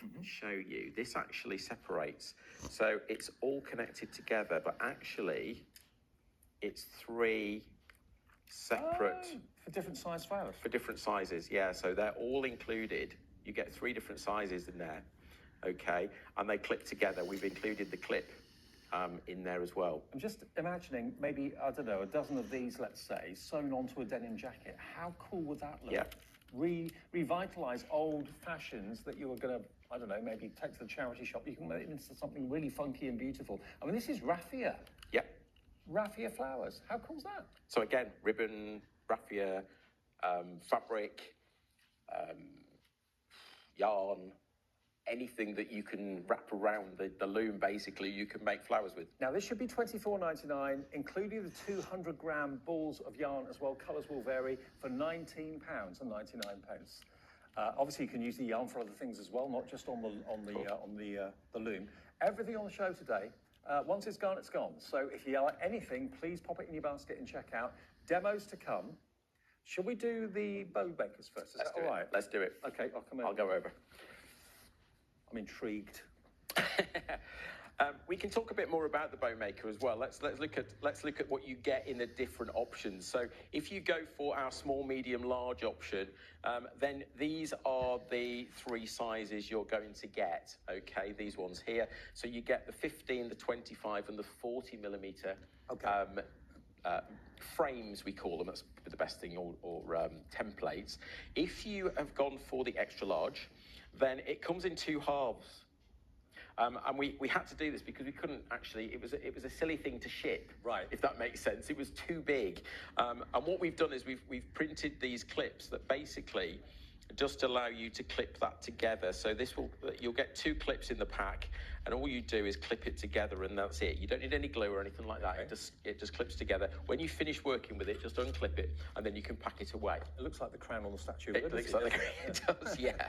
and show you. This actually separates. So it's all connected together, but actually it's 3 separate... for different size flowers. For different sizes, yeah. So they're all included. You get 3 different sizes in there, okay? And they clip together. We've included the clip in there as well. I'm just imagining maybe, I don't know, a dozen of these, let's say, sewn onto a denim jacket. How cool would that look? Yeah. Revitalize old fashions that you were going to, I don't know, maybe take to the charity shop. You can make it into something really funky and beautiful. I mean, this is raffia. Yeah. Raffia flowers. How cool's that? So again, ribbon, raffia, fabric, yarn, anything that you can wrap around the loom, basically, you can make flowers with. Now, this should be $24.99, including the 200-gram balls of yarn as well. Colours will vary for £19.99. Obviously, you can use the yarn for other things as well, not just on the loom. Everything on the show today, once it's gone, it's gone. So if you like anything, please pop it in your basket and check out. Demos to come. Should we do the BoBakers first? Is that all right? Let's do it. Okay, I'll come in. I'll go over. I'm intrigued. We can talk a bit more about the BoBaker as well. Let's look at what you get in the different options. So if you go for our small, medium, large option, then these are the 3 sizes you're going to get. Okay, these ones here. So you get the 15, the 25, and the 40 millimeter. Okay. Frames, we call them. That's the best thing, or templates. If you have gone for the extra large, then it comes in 2 halves. And we had to do this because we couldn't actually, it was a silly thing to ship, right? If that makes sense. It was too big. And what we've done is we've printed these clips that basically just allow you to clip that together. So you'll get 2 clips in the pack, and all you do is clip it together, and that's it. You don't need any glue or anything like that. Okay. It just clips together. When you finish working with it, just unclip it, and then you can pack it away. It looks like the crown on the Statue of Liberty. It looks like it does, yeah.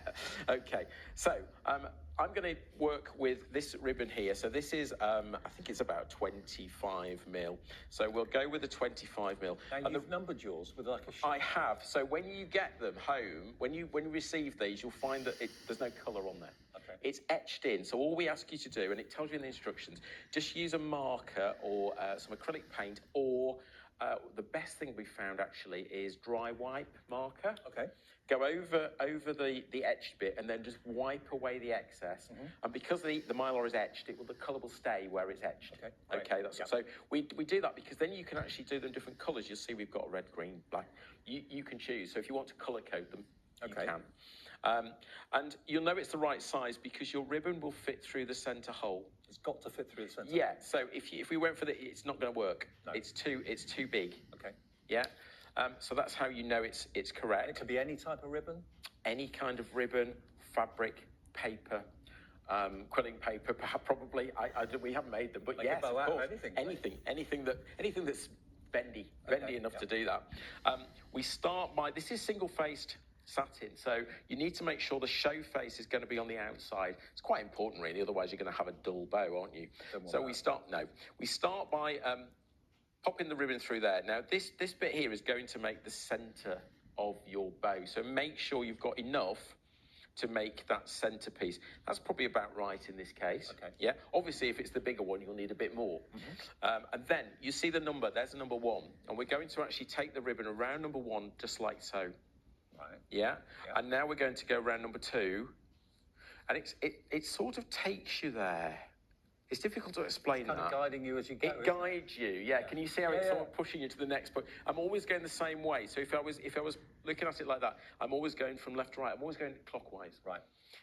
Okay, so I'm going to work with this ribbon here. So this is, I think it's about 25 mil. So we'll go with the 25 mil. Now you've numbered yours with like a sheet. I have. So when you get them home, when you receive these, you'll find that there's no colour on there. Okay. It's etched in. So all we ask you to do, and it tells you in the instructions, just use a marker or some acrylic paint, or the best thing we found actually is dry wipe marker. Okay. Go over the etched bit and then just wipe away the excess. And because the mylar is etched, the colour will stay where it's etched. Okay. Okay. That's so we do that because then you can actually do them different colours. You'll see we've got red, green, black. You can choose. So if you want to colour code them, you can. And you'll know it's the right size because your ribbon will fit through the centre hole. It's got to fit through the centre. Yeah. So if we went for it's not going to work. No. It's too big. Okay. Yeah. So that's how you know it's correct. And it could be any type of ribbon? Any kind of ribbon, fabric, paper, quilling paper, probably. We haven't made them, but like yes, a bow of course. Anything that's bendy enough to do that. We start by, this is single-faced satin, so you need to make sure the show face is going to be on the outside. It's quite important, really, otherwise you're going to have a dull bow, aren't you? So we start by popping the ribbon through there. Now, this bit here is going to make the centre of your bow, so make sure you've got enough to make that centerpiece. That's probably about right in this case. Okay. Yeah. Obviously, if it's the bigger one, you'll need a bit more. And then you see the number. There's the number 1, and we're going to actually take the ribbon around number 1, just like so. Right. Yeah. And now we're going to go around number 2, and it sort of takes you there. It's difficult to explain kind that. Of guiding you as you go. It guides you, yeah. Can you see how it's sort of pushing you to the next point? I'm always going the same way. So if I was looking at it like that, I'm always going from left to right. I'm always going clockwise. Right.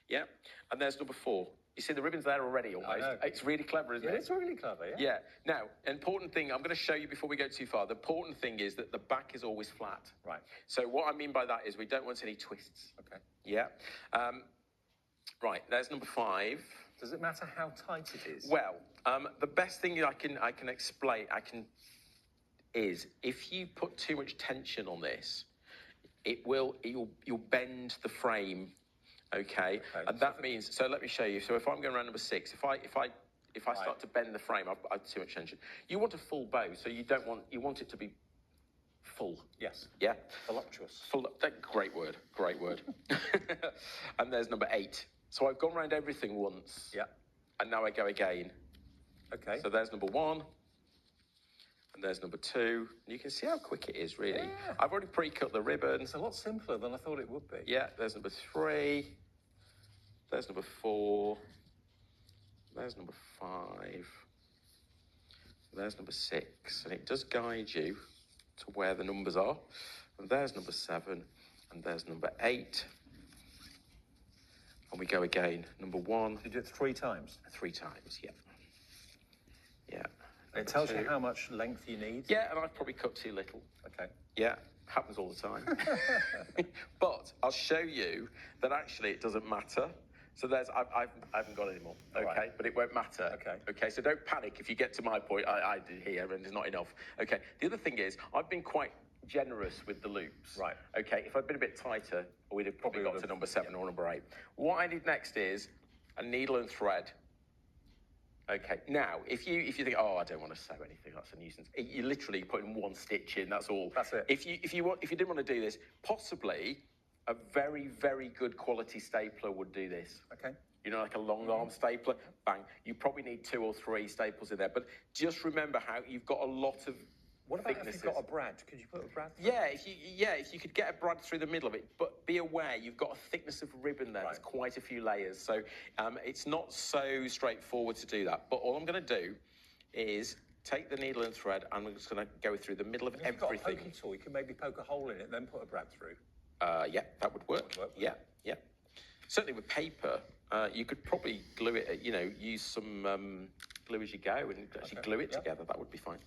Yeah. And there's number 4. You see the ribbon's there already almost. It's really clever, isn't it? It's really clever, yeah. Yeah. Now, important thing, I'm going to show you before we go too far. The important thing is that the back is always flat. Right. So what I mean by that is we don't want any twists. Okay. Yeah. Right, there's number 5. Does it matter how tight it is? Well, the best thing I can explain is if you put too much tension on this, you'll bend the frame. Okay, and that means, so let me show you. So if I'm going around number 6, if I start to bend the frame, I've too much tension. You want a full bow, so you want it to be full. Yes. Yeah? Voluptuous. Full, great word, great word. And there's number 8. So I've gone around everything once. Yeah. And now I go again. Okay. So there's number 1. And there's number 2. You can see how quick it is, really. Yeah. I've already pre-cut the ribbon. It's a lot simpler than I thought it would be. Yeah, there's number 3. There's number 4. There's number 5. There's number 6. And it does guide you to where the numbers are. And there's number 7. And there's number 8. And we go again. Number 1. You do it 3 times? 3 times, yeah. Yeah. It tells you how much length you need? Yeah, and I've probably cut too little. Okay. Yeah, happens all the time. But I'll show you that actually it doesn't matter. So there's, I haven't got any more, okay? Right. But it won't matter. Okay. Okay, so don't panic if you get to my point. I did here and there's not enough. Okay, the other thing is, I've been quite generous with the loops. Right. Okay, if I'd been a bit tighter, we'd have probably got to number 7 or number 8. What I need next is a needle and thread. Okay, now, if you think, oh, I don't want to sew anything, that's a nuisance. You're literally putting 1 stitch in, that's all. That's it. If you didn't want to do this, possibly a very, very good quality stapler would do this. Okay. You know, like a long arm stapler, bang. You probably need 2 or 3 staples in there, but just remember how you've got a lot of What about thicknesses. if you've got a brad? Could you put a brad? Yeah, if you could get a brad through the middle of it, but be aware you've got a thickness of ribbon there. Right. There's quite a few layers, so it's not so straightforward to do that. But all I'm going to do is take the needle and thread, and I'm just going to go through the middle of If you've got a everything. poking tool, you can maybe poke a hole in it, then put a brad through. Yeah, that would work. Yeah. Certainly with paper, you could probably glue it. Use some glue as you go, and actually glue it together. That would be fine.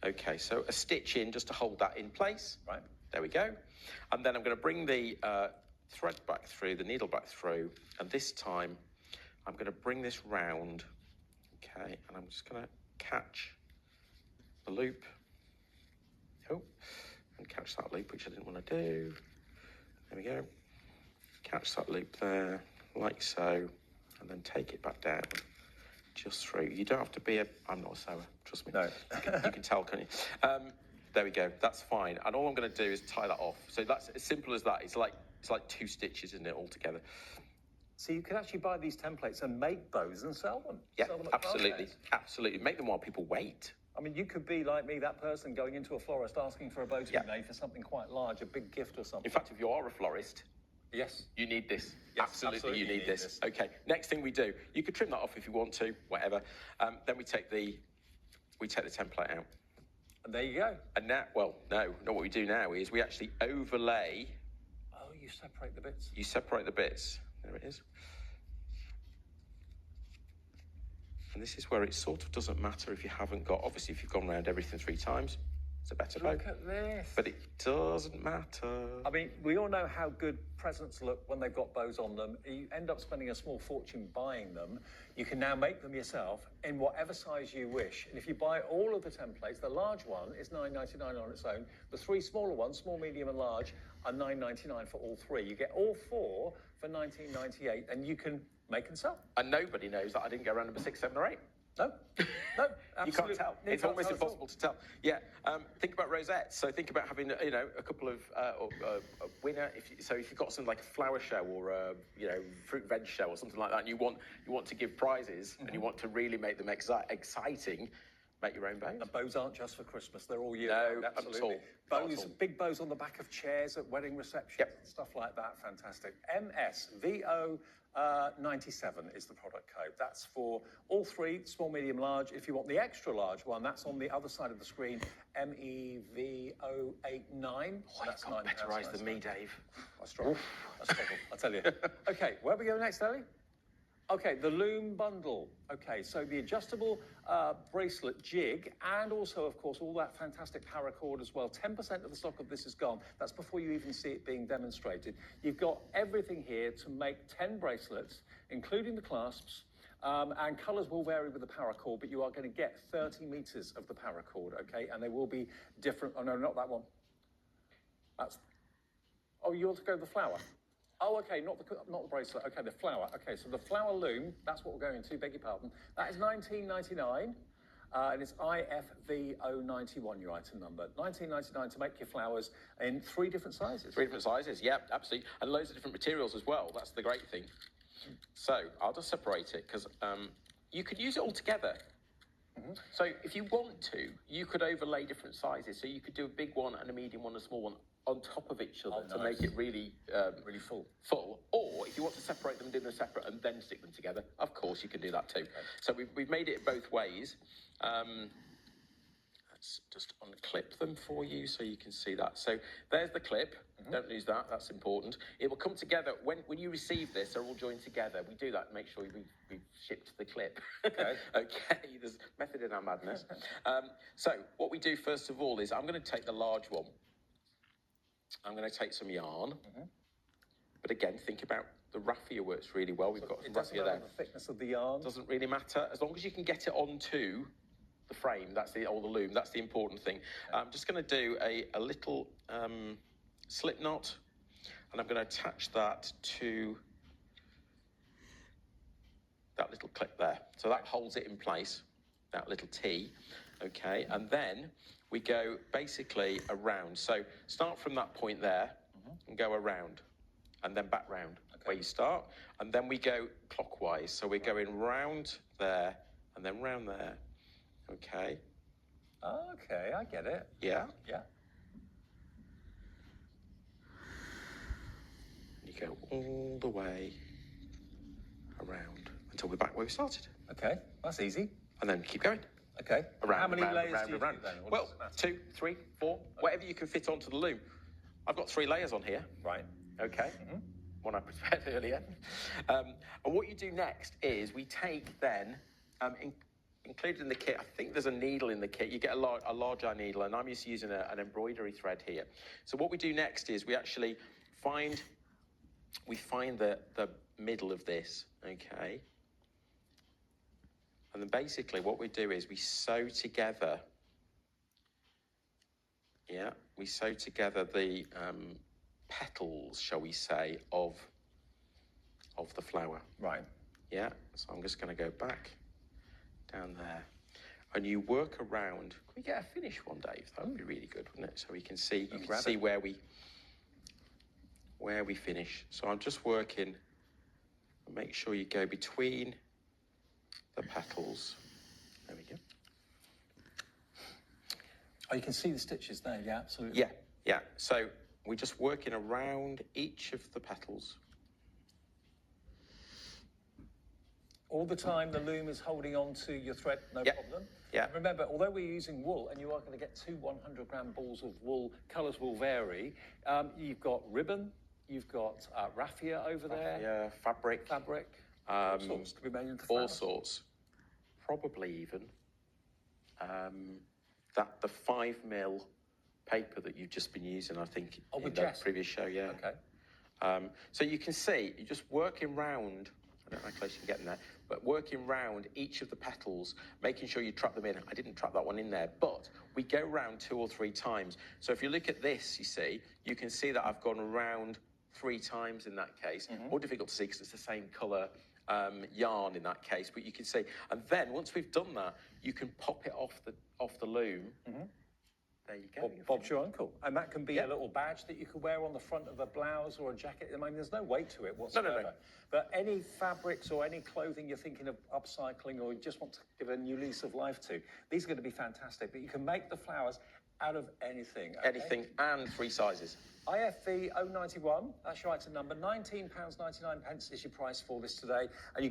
Okay, so a stitch in just to hold that in place. Right. There we go. And then I'm going to bring the thread back through, the needle back through, and this time I'm going to bring this round. Okay, and I'm just going to catch the loop. Oh, and catch that loop, which I didn't want to do. There we go. Catch that loop there, like so, and then take it back down. Just through. You don't have to be I'm not a sewer, trust me. No. You can tell, can't you? There we go. That's fine. And all I'm going to do is tie that off. So that's as simple as that. It's like 2 stitches, isn't it, all together? So you can actually buy these templates and make bows and sell them. Yeah, Sell them at craft absolutely. fairs. Absolutely. Make them while people wait. I mean, you could be like me, that person going into a florist asking for a bow to be made for something quite large, a big gift or something. In fact, if you are a florist, Yes. you need this. Yes, absolutely, you need this. Okay. Next thing we do, you could trim that off if you want to, whatever. Then we take the template out. And there you go. And now, no, what we do now is we actually overlay. Oh, you separate the bits. You separate the bits. There it is. And this is where it sort of doesn't matter if you haven't got, obviously if you've gone around everything 3 times, it's a better bow. Look at this. But it doesn't matter. I mean, we all know how good presents look when they've got bows on them. You end up spending a small fortune buying them. You can now make them yourself in whatever size you wish. And if you buy all of the templates, the large one is $9.99 on its own. The 3 smaller ones, small, medium, and large, are $9.99 for all 3. You get all 4 for $19.98, and you can make and sell. And nobody knows that I didn't go around number 6, 7, or 8. No, no, absolutely. You can't tell. It's almost impossible to tell. Yeah. Think about rosettes. So think about having, a couple of a winner. If you've got something like a flower show or a fruit and veg show or something like that, and you want to give prizes and you want to really make them exciting, make your own bows. And bows aren't just for Christmas; they're all year No, round. not at Absolutely. all. Not at Bows, all. big bows on the back of chairs at wedding receptions, Yep. stuff like that. Fantastic. MSVO. 97 is the product code. That's for all 3, small, medium, large. If you want the extra large one, that's on the other side of the screen, MEVO89. Oh, you've got better eyes than me, Dave. I struggle, I tell you. Okay, where we go next, Ellie? Okay, the loom bundle. Okay, so the adjustable bracelet jig, and also, of course, all that fantastic paracord as well. 10% of the stock of this is gone. That's before you even see it being demonstrated. You've got everything here to make 10 bracelets, including the clasps, and colours will vary with the paracord, but you are going to get 30 metres of the paracord, okay? And they will be different. Oh, no, not that one. Oh, you want to go the flower? Oh, okay, not the bracelet. Okay, the flower. Okay, so the flower loom, that's what we're going to, beg your pardon. That is $19.99. And it's IFV091, your item number. $19.99 to make your flowers in 3 different sizes. 3 different sizes, yeah, absolutely. And loads of different materials as well. That's the great thing. So I'll just separate it because you could use it all together. So if you want to, you could overlay different sizes. So you could do a big one and a medium one and a small one on top of each other to make it really Really full. Or if you want to separate them, do them separate and then stick them together, of course you can do that too. Okay. So we've made it both ways. Let's just unclip them for you so you can see that. So there's the clip. Don't lose that. That's important. It will come together when you receive this. They're all joined together. We do that to make sure we've shipped the clip. Okay. Okay. There's method in our madness. So what we do first of all is I'm going to take the large one. I'm going to take some yarn. But again, think about the raffia works really well. We've got some raffia there. The thickness of the yarn Doesn't really matter as long as you can get it onto the frame. Or the loom. That's the important thing. Okay. I'm just going to do a little slip knot, and I'm going to attach that to that little clip there. So that holds it in place. That little T. Okay, and then we go basically around. So start from that point there and go around, and then back round where you start, and then we go clockwise. So we're going round there and then round there. Okay. Okay, I get it. Yeah. Yeah. You go all the way around until we're back where we started. Okay, that's easy. And then keep going. Okay. Around, how many around, layers around, do you around. do then? Well, 2, 3, 4, whatever you can fit onto the loom. I've got 3 layers on here. Right. Okay. One I prepared earlier. And what you do next is we take then, included in the kit, I think there's a needle in the kit. You get a large eye needle, and I'm just using an embroidery thread here. So what we do next is we actually find the middle of this, okay? And then basically what we do is we sew together, we sew together the petals, shall we say, of the flower. Right. Yeah, so I'm just going to go back down there. And you work around. Can we get a finish one, Dave? That would be really good, wouldn't it? So we can see, you can see where we finish. So I'm just working. Make sure you go between the petals. There we go. Oh, you can see the stitches there. Yeah, absolutely. Yeah. So we're just working around each of the petals. All the time the loom is holding on to your thread, no problem. Yeah. And remember, although we're using wool, and you are going to get 2 100-gram balls of wool, colours will vary. You've got ribbon, you've got raffia over there. Yeah, fabric. All sorts to be made into flowers. All sorts. Probably even the 5mm paper that you've just been using, I think, in the previous show. Yeah. Okay. So you can see, you're just working round. I don't know how close you can get in there, but working round each of the petals, making sure you trap them in. I didn't trap that one in there, but we go round 2 or 3 times. So if you look at this, you can see that I've gone around 3 times in that case. More difficult to see because it's the same colour yarn in that case, but you can see. And then once we've done that, you can pop it off the loom. There you go. Bob's your uncle. And that can be a little badge that you could wear on the front of a blouse or a jacket. I mean, there's no weight to it whatsoever. No. But any fabrics or any clothing you're thinking of upcycling or you just want to give a new lease of life to, these are going to be fantastic. But you can make the flowers out of anything. Okay? Anything, and 3 sizes. IFV 091, that's your item number. £19.99 is your price for this today. And you